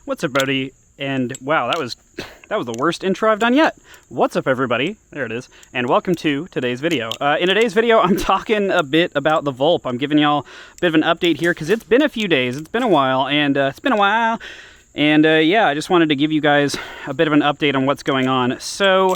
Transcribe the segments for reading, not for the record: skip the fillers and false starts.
What's up, everybody? And wow, that was the worst intro I've done yet. What's up, everybody? There it is. And welcome to today's video. In today's video, I'm talking a bit about the Vulp. I'm giving y'all a bit of an update here because it's been a few days. It's been a while, and yeah, I just wanted to give you guys a bit of an update on what's going on. So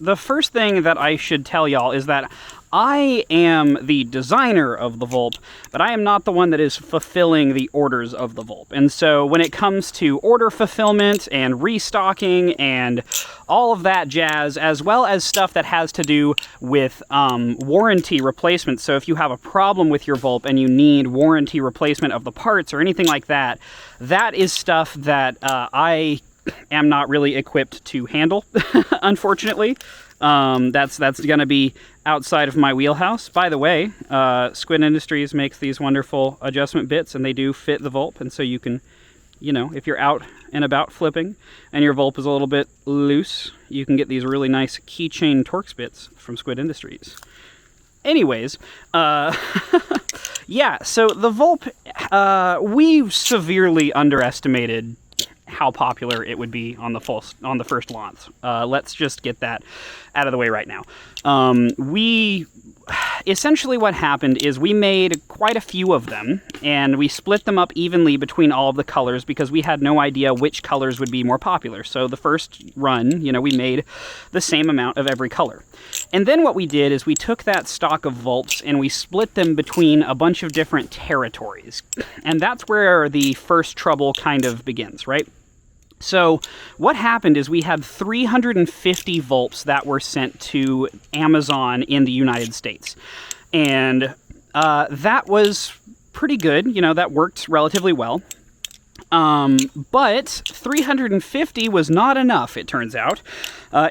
the first thing that I should tell y'all is that I am the designer of the Vulp, but I am not the one that is fulfilling the orders of the Vulp. And so when it comes to order fulfillment and restocking and all of that jazz, as well as stuff that has to do with warranty replacement, so if you have a problem with your Vulp and you need warranty replacement of the parts or anything like that, that is stuff that I am not really equipped to handle, unfortunately. That's going to be outside of my wheelhouse. By the way, Squid Industries makes these wonderful adjustment bits, and they do fit the Vulp, and so you can, if you're out and about flipping and your Vulp is a little bit loose, you can get these really nice keychain Torx bits from Squid Industries. Anyways, yeah, so the Vulp, we severely underestimated how popular it would be on the first launch. Let's just get that out of the way right now. Essentially what happened is we made quite a few of them, and we split them up evenly between all of the colors because we had no idea which colors would be more popular. So the first run, we made the same amount of every color. And then what we did is we took that stock of Vulps and we split them between a bunch of different territories. And that's where the first trouble kind of begins, right? So what happened is we had 350 Vulps that were sent to Amazon in the United States. And that was pretty good. That worked relatively well. But 350 was not enough, it turns out.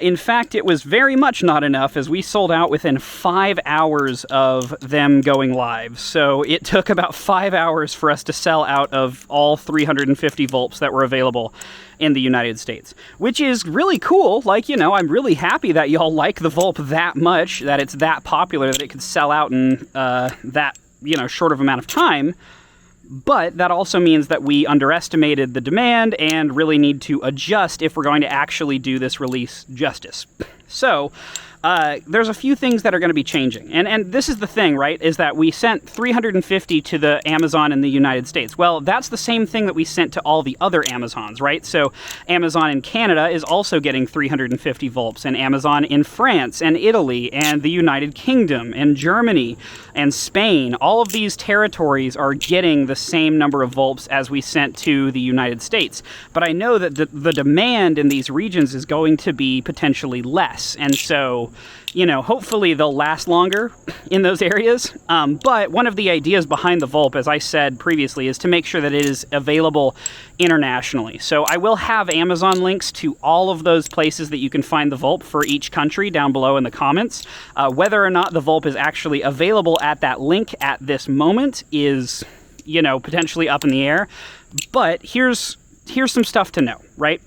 In fact, it was very much not enough, as we sold out within 5 hours of them going live. So it took about 5 hours for us to sell out of all 350 Vulps that were available in the United States, which is really cool. I'm really happy that y'all like the Vulp that much, that it's that popular, that it could sell out in that, short of amount of time. But that also means that we underestimated the demand and really need to adjust if we're going to actually do this release justice. So there's a few things that are going to be changing. And this is the thing, right, is that we sent 350 to the Amazon in the United States. Well, that's the same thing that we sent to all the other Amazons, right? So Amazon in Canada is also getting 350 Vulps, and Amazon in France and Italy and the United Kingdom and Germany and Spain. All of these territories are getting the same number of Vulps as we sent to the United States. But I know that the demand in these regions is going to be potentially less. And so, hopefully they'll last longer in those areas. But one of the ideas behind the Vulp, as I said previously, is to make sure that it is available internationally. So I will have Amazon links to all of those places that you can find the Vulp for each country down below in the comments. Whether or not the Vulp is actually available at that link at this moment is, potentially up in the air. But here's some stuff to know, right?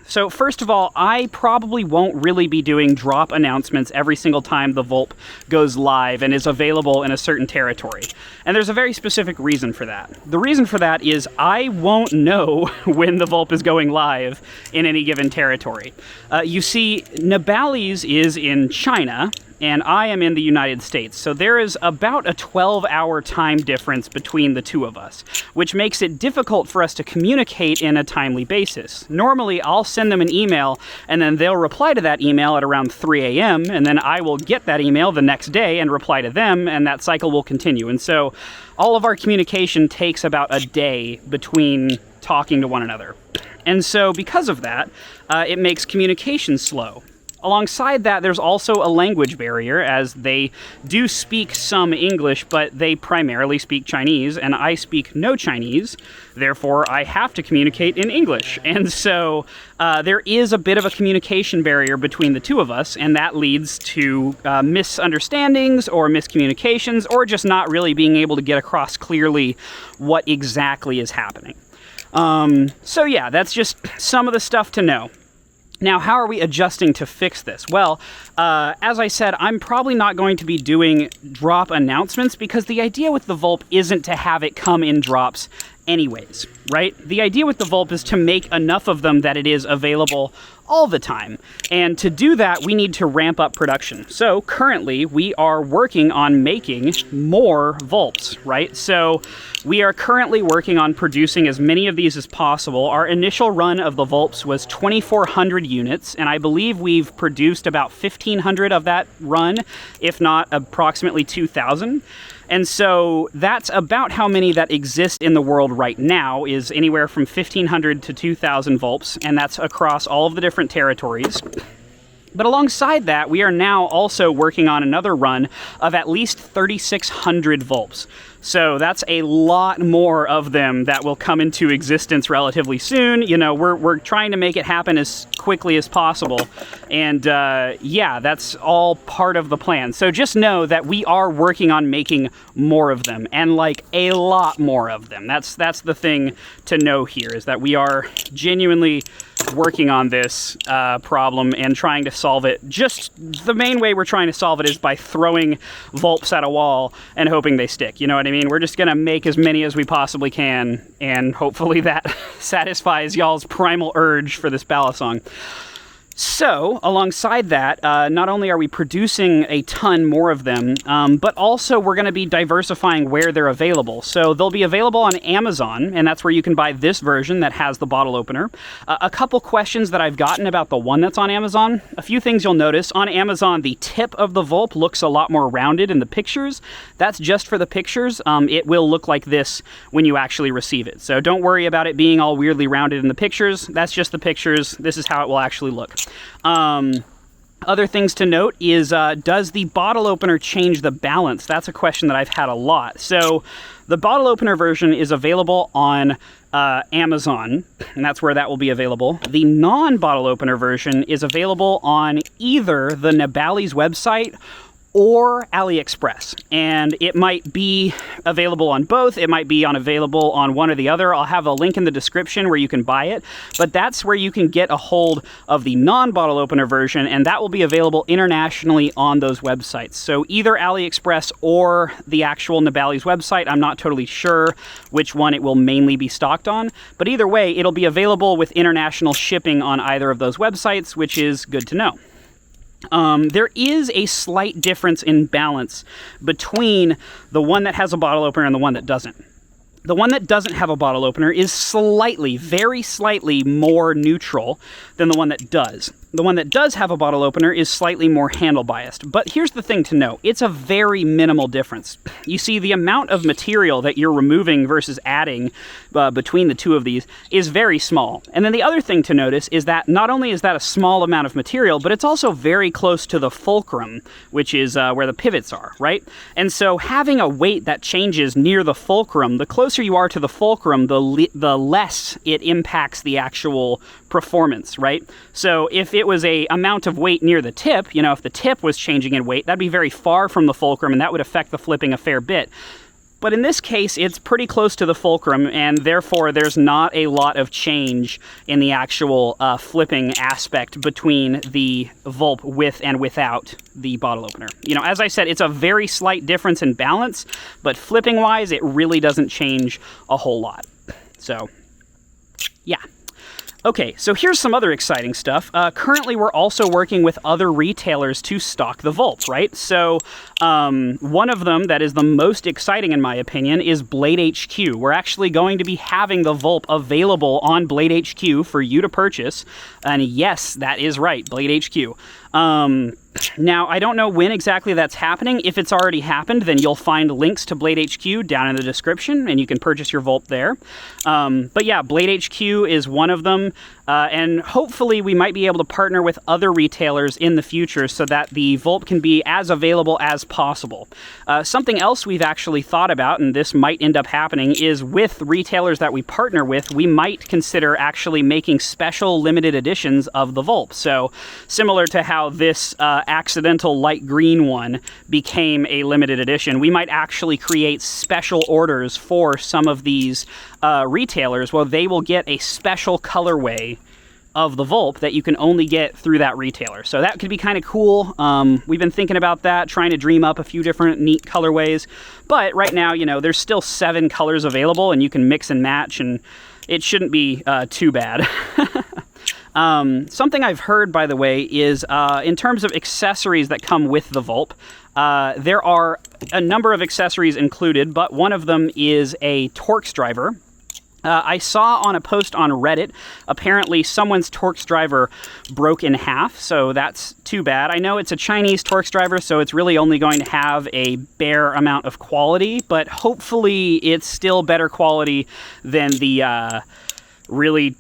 So first of all, I probably won't really be doing drop announcements every single time the Vulp goes live and is available in a certain territory. And there's a very specific reason for that. The reason for that is I won't know when the Vulp is going live in any given territory. You see, Nabali's is in China, and I am in the United States, so there is about a 12-hour time difference between the two of us, which makes it difficult for us to communicate in a timely basis. Normally, I'll send them an email, and then they'll reply to that email at around 3 a.m., and then I will get that email the next day and reply to them, and that cycle will continue. And so all of our communication takes about a day between talking to one another. And so because of that, it makes communication slow. Alongside that, there's also a language barrier, as they do speak some English, but they primarily speak Chinese, and I speak no Chinese. Therefore, I have to communicate in English. And so there is a bit of a communication barrier between the two of us, and that leads to misunderstandings or miscommunications, or just not really being able to get across clearly what exactly is happening. So yeah, that's just some of the stuff to know. Now, how are we adjusting to fix this? Well, as I said, I'm probably not going to be doing drop announcements because the idea with the Vulp isn't to have it come in drops anyways, right? The idea with the Vulp is to make enough of them that it is available all the time. And to do that, we need to ramp up production. So currently, we are working on making more Vulps, right? So we are currently working on producing as many of these as possible. Our initial run of the Vulps was 2,400 units, and I believe we've produced about 1,500 of that run, if not approximately 2,000. And so that's about how many that exist in the world right now, is anywhere from 1,500 to 2,000 Vulps, and that's across all of the different territories. But alongside that, we are now also working on another run of at least 3,600 Vulps. So that's a lot more of them that will come into existence relatively soon. You know, we're trying to make it happen as quickly as possible. And yeah, that's all part of the plan. So just know that we are working on making more of them, and like a lot more of them. That's the thing to know here, is that we are genuinely working on this problem and trying to solve it. Just the main way we're trying to solve it is by throwing Vulps at a wall and hoping they stick. You know what I mean? We're just going to make as many as we possibly can, and hopefully that satisfies y'all's primal urge for this Balisong. So, alongside that, not only are we producing a ton more of them, but also we're going to be diversifying where they're available. So they'll be available on Amazon, and that's where you can buy this version that has the bottle opener. A couple questions that I've gotten about the one that's on Amazon. A few things you'll notice. On Amazon, the tip of the Vulp looks a lot more rounded in the pictures. That's just for the pictures. It will look like this when you actually receive it. So don't worry about it being all weirdly rounded in the pictures. That's just the pictures. This is how it will actually look. Other things to note is, does the bottle opener change the balance? That's a question that I've had a lot. So the bottle opener version is available on Amazon, and that's where that will be available. The non-bottle opener version is available on either the Nabali's website or Aliexpress, and it might be available on both. It might be available on one or the other. I'll have a link in the description where you can buy it, but that's where you can get a hold of the non-bottle opener version, and that will be available internationally on those websites. So either Aliexpress or the actual Nabali's website. I'm not totally sure which one it will mainly be stocked on, but either way, it'll be available with international shipping on either of those websites, which is good to know. There is a slight difference in balance between the one that has a bottle opener and the one that doesn't. The one that doesn't have a bottle opener is slightly, very slightly more neutral than the one that does. The one that does have a bottle opener is slightly more handle biased. But here's the thing to know. It's a very minimal difference. You see, the amount of material that you're removing versus adding between the two of these is very small. And then the other thing to notice is that not only is that a small amount of material, but it's also very close to the fulcrum, which is where the pivots are, right? And so having a weight that changes near the fulcrum, the closer you are to the fulcrum, the less it impacts the actual performance, right? So if it was a amount of weight near the tip, you know, if the tip was changing in weight, that'd be very far from the fulcrum, and that would affect the flipping a fair bit. But in this case, it's pretty close to the fulcrum, and therefore there's not a lot of change in the actual flipping aspect between the Vulp with and without the bottle opener. You know, as I said, it's a very slight difference in balance, but flipping-wise, it really doesn't change a whole lot. So, yeah. Okay, so here's some other exciting stuff. Currently, we're also working with other retailers to stock the Vulp, right? So one of them that is the most exciting, in my opinion, is Blade HQ. We're actually going to be having the Vulp available on Blade HQ for you to purchase. And yes, that is right, Blade HQ. Now, I don't know when exactly that's happening. If it's already happened, then you'll find links to Blade HQ down in the description, and you can purchase your Vulp there. But yeah, Blade HQ is one of them, and hopefully we might be able to partner with other retailers in the future so that the Vulp can be as available as possible. Something else we've actually thought about, and this might end up happening, is with retailers that we partner with, we might consider actually making special limited editions of the Vulp. So similar to how this accidental light green one became a limited edition, we might actually create special orders for some of these retailers where they will get a special colorway of the Vulp that you can only get through that retailer. So that could be kind of cool. We've been thinking about that, trying to dream up a few different neat colorways. But right now, you know, there's still 7 colors available, and you can mix and match, and it shouldn't be too bad. Something I've heard, by the way, is in terms of accessories that come with the Vulp, there are a number of accessories included, but one of them is a Torx driver. I saw on a post on Reddit, apparently someone's Torx driver broke in half, so that's too bad. I know it's a Chinese Torx driver, so it's really only going to have a bare amount of quality, but hopefully it's still better quality than the really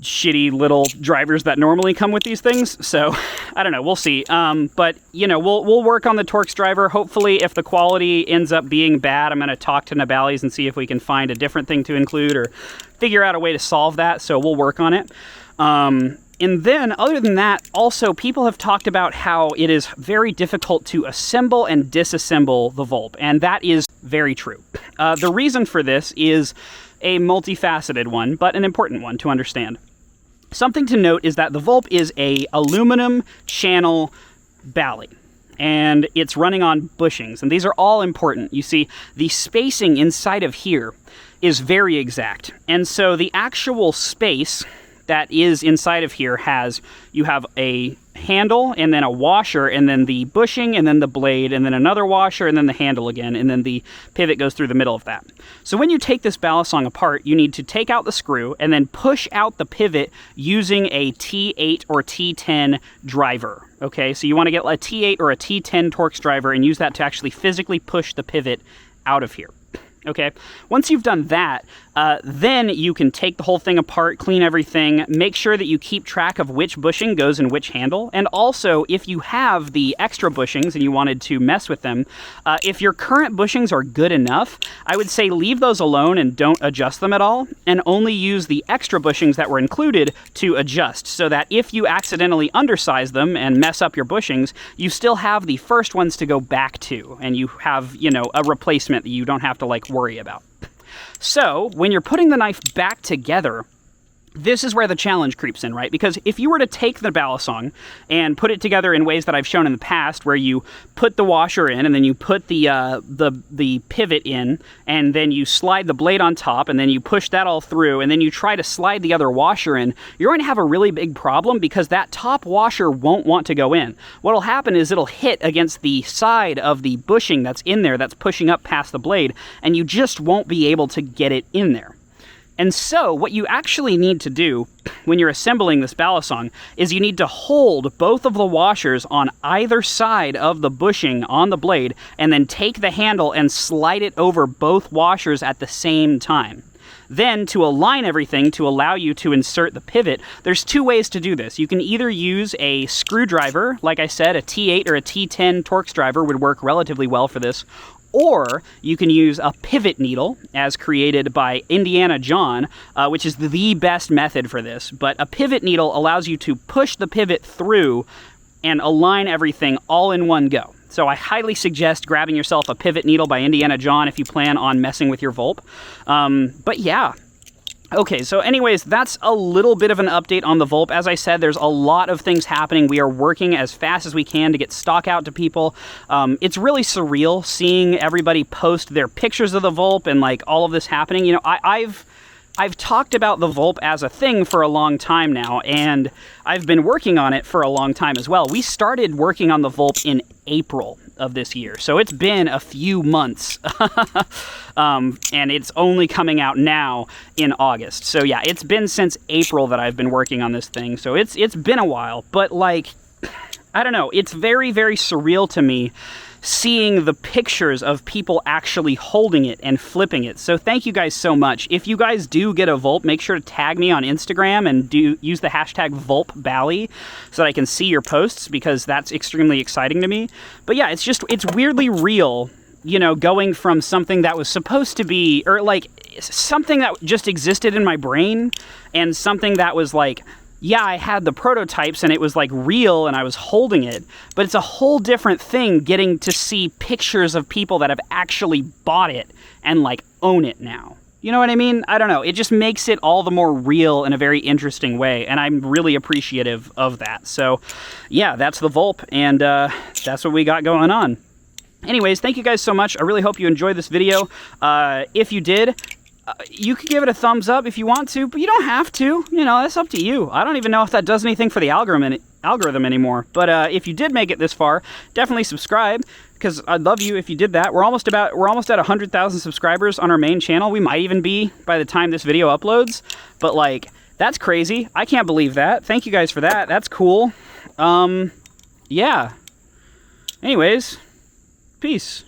shitty little drivers that normally come with these things. So I don't know, we'll see. But you know, we'll work on the Torx driver. Hopefully, if the quality ends up being bad, I'm going to talk to Nabali's and see if we can find a different thing to include or figure out a way to solve that. So we'll work on it. And then, other than that, also people have talked about how it is very difficult to assemble and disassemble the Vulp, and that is very true. The reason for this is a multifaceted one, but an important one to understand. Something to note is that the Vulp is a aluminum channel Bali, and it's running on bushings, and these are all important. You see, the spacing inside of here is very exact, and so the actual space that is inside of here you have a handle, and then a washer, and then the bushing, and then the blade, and then another washer, and then the handle again, and then the pivot goes through the middle of that. So when you take this Balisong apart, you need to take out the screw and then push out the pivot using a T8 or T10 driver. Okay, so you want to get a T8 or a T10 Torx driver and use that to actually physically push the pivot out of here. Okay, once you've done that, then you can take the whole thing apart, clean everything, make sure that you keep track of which bushing goes in which handle, and also, if you have the extra bushings and you wanted to mess with them, if your current bushings are good enough, I would say leave those alone and don't adjust them at all, and only use the extra bushings that were included to adjust, so that if you accidentally undersize them and mess up your bushings, you still have the first ones to go back to, and you have, you know, a replacement that you don't have to, like, worry about. So, when you're putting the knife back together, this is where the challenge creeps in, right? Because if you were to take the Balisong and put it together in ways that I've shown in the past, where you put the washer in, and then you put the pivot in, and then you slide the blade on top, and then you push that all through, and then you try to slide the other washer in, you're going to have a really big problem because that top washer won't want to go in. What'll happen is it'll hit against the side of the bushing that's in there that's pushing up past the blade, and you just won't be able to get it in there. And so, what you actually need to do when you're assembling this Balisong is you need to hold both of the washers on either side of the bushing on the blade, and then take the handle and slide it over both washers at the same time. Then, to align everything to allow you to insert the pivot, there's 2 ways to do this. You can either use a screwdriver, like I said, a T8 or a T10 Torx driver would work relatively well for this, or you can use a pivot needle, as created by Indiana John, which is the best method for this. But a pivot needle allows you to push the pivot through and align everything all in one go. So I highly suggest grabbing yourself a pivot needle by Indiana John if you plan on messing with your Vulp. But yeah. Okay, so anyways, that's a little bit of an update on the Vulp. As I said, there's a lot of things happening. We are working as fast as we can to get stock out to people. It's really surreal seeing everybody post their pictures of the Vulp and, like, all of this happening. You know, I've talked about the Vulp as a thing for a long time now, and I've been working on it for a long time as well. We started working on the Vulp in April of this year, so it's been a few months. And it's only coming out now in August. So yeah, it's been since April that I've been working on this thing, so it's been a while. But, like, I don't know, it's very, very surreal to me seeing the pictures of people actually holding it and flipping it. So thank you guys so much. If you guys do get a Vulp, make sure to tag me on Instagram and use the hashtag VulpBali so that I can see your posts, because that's extremely exciting to me. But yeah, it's weirdly real, you know, going from something that was supposed to be, or like something that just existed in my brain, and something that was like, yeah, I had the prototypes and it was like real and I was holding it, but it's a whole different thing getting to see pictures of people that have actually bought it and, like, own it now. You know what I mean? I don't know. It just makes it all the more real in a very interesting way, and I'm really appreciative of that. So, yeah, that's the Vulp, and that's what we got going on. Anyways, thank you guys so much. I really hope you enjoyed this video. If you did, you could give it a thumbs up if you want to, but you don't have to. You know, that's up to you. I don't even know if that does anything for the algorithm anymore. But if you did make it this far, definitely subscribe, because I'd love you if you did that. We're almost at 100,000 subscribers on our main channel. We might even be by the time this video uploads. But like, that's crazy. I can't believe that. Thank you guys for that. That's cool. Yeah. Anyways, peace.